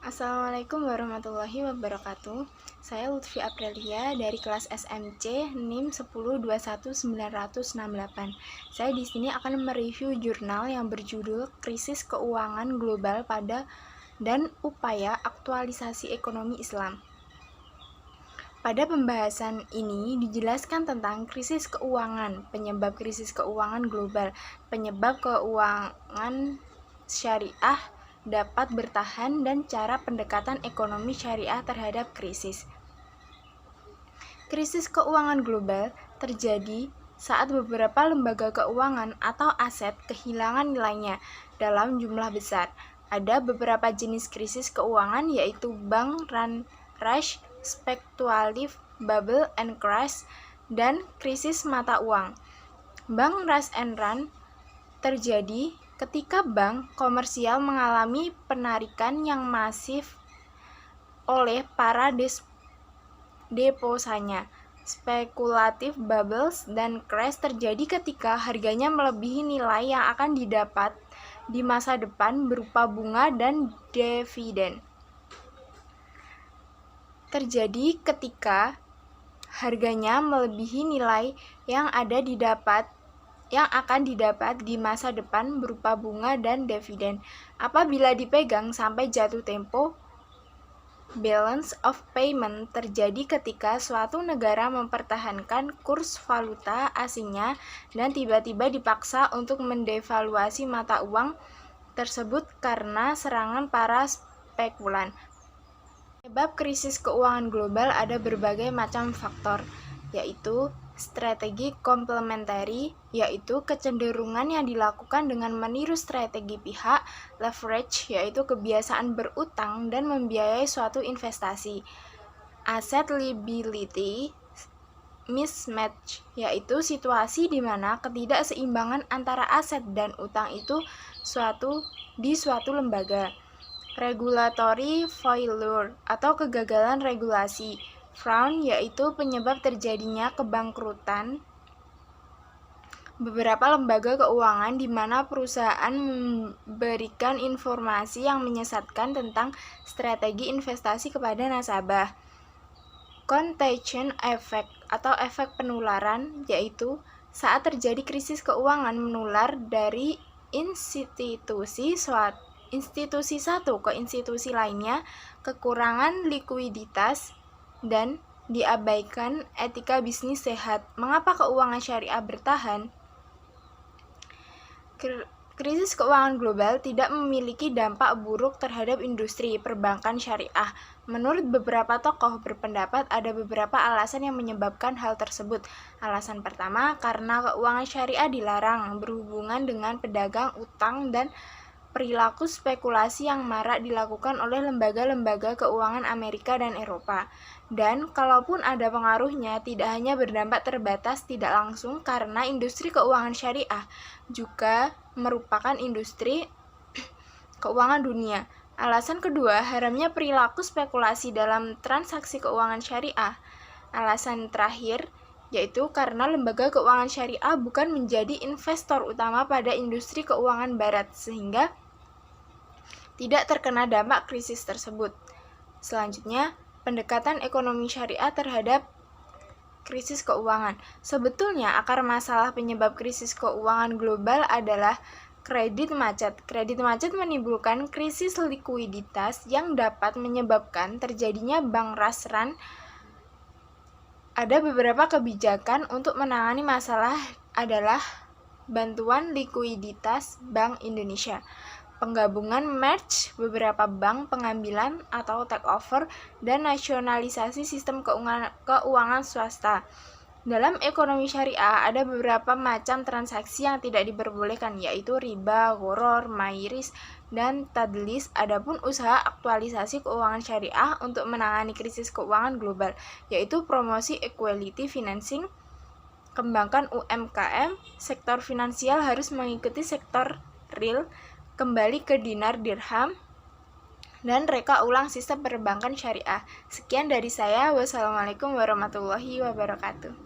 Assalamualaikum warahmatullahi wabarakatuh. Saya Lutfi Aprilia dari kelas SMC NIM 10219168. Saya di sini akan mereview jurnal yang berjudul Krisis Keuangan Global dan Upaya Aktualisasi Ekonomi Islam. Pada pembahasan ini dijelaskan tentang krisis keuangan, penyebab krisis keuangan global, penyebab keuangan syariah dapat bertahan, dan cara pendekatan ekonomi syariah terhadap krisis. Krisis keuangan global terjadi saat beberapa lembaga keuangan atau aset kehilangan nilainya dalam jumlah besar. Ada beberapa jenis krisis keuangan, yaitu bank run rush, spekulatif, bubble and crash, dan krisis mata uang. Bank rush and run terjadi ketika bank komersial mengalami penarikan yang masif oleh para deposanya. Spekulatif bubbles dan crash terjadi ketika harganya melebihi nilai yang akan didapat di masa depan berupa bunga dan dividen. Terjadi ketika harganya melebihi nilai yang akan didapat di masa depan berupa bunga dan dividen. Apabila dipegang sampai jatuh tempo, balance of payment terjadi ketika suatu negara mempertahankan kurs valuta asingnya dan tiba-tiba dipaksa untuk mendevaluasi mata uang tersebut karena serangan para spekulan. Penyebab krisis keuangan global ada berbagai macam faktor, yaitu strategi komplementari, yaitu kecenderungan yang dilakukan dengan meniru strategi pihak, leverage, yaitu kebiasaan berutang dan membiayai suatu investasi, asset liability mismatch, yaitu situasi di mana ketidakseimbangan antara aset dan utang itu di suatu lembaga. Regulatory failure atau kegagalan regulasi, fraud, yaitu penyebab terjadinya kebangkrutan beberapa lembaga keuangan di mana perusahaan memberikan informasi yang menyesatkan tentang strategi investasi kepada nasabah. Contagion effect atau efek penularan, yaitu saat terjadi krisis keuangan menular dari institusi satu ke institusi lainnya, kekurangan likuiditas, dan diabaikan etika bisnis sehat. Mengapa keuangan syariah bertahan? Krisis keuangan global tidak memiliki dampak buruk terhadap industri perbankan syariah. Menurut beberapa tokoh berpendapat, ada beberapa alasan yang menyebabkan hal tersebut. Alasan pertama, karena keuangan syariah dilarang berhubungan dengan pedagang utang dan perilaku spekulasi yang marak dilakukan oleh lembaga-lembaga keuangan Amerika dan Eropa. Dan kalaupun ada pengaruhnya, tidak hanya berdampak terbatas tidak langsung karena industri keuangan syariah juga merupakan industri keuangan dunia. Alasan kedua, haramnya perilaku spekulasi dalam transaksi keuangan syariah. Alasan terakhir, yaitu karena lembaga keuangan syariah bukan menjadi investor utama pada industri keuangan barat, sehingga tidak terkena dampak krisis tersebut. Selanjutnya, pendekatan ekonomi syariah terhadap krisis keuangan. Sebetulnya akar masalah penyebab krisis keuangan global adalah kredit macet. Kredit macet menimbulkan krisis likuiditas yang dapat menyebabkan terjadinya bank run. Ada beberapa kebijakan untuk menangani masalah adalah bantuan likuiditas Bank Indonesia, penggabungan merge beberapa bank, pengambilan atau takeover, dan nasionalisasi sistem keuangan swasta. Dalam ekonomi syariah ada beberapa macam transaksi yang tidak diperbolehkan, yaitu riba, gharar, mairis, dan tadlis. Adapun usaha aktualisasi keuangan syariah untuk menangani krisis keuangan global, yaitu promosi equality financing, kembangkan UMKM, sektor finansial harus mengikuti sektor real, kembali ke dinar dirham, dan reka ulang sistem perbankan syariah. Sekian dari saya. Wassalamualaikum warahmatullahi wabarakatuh.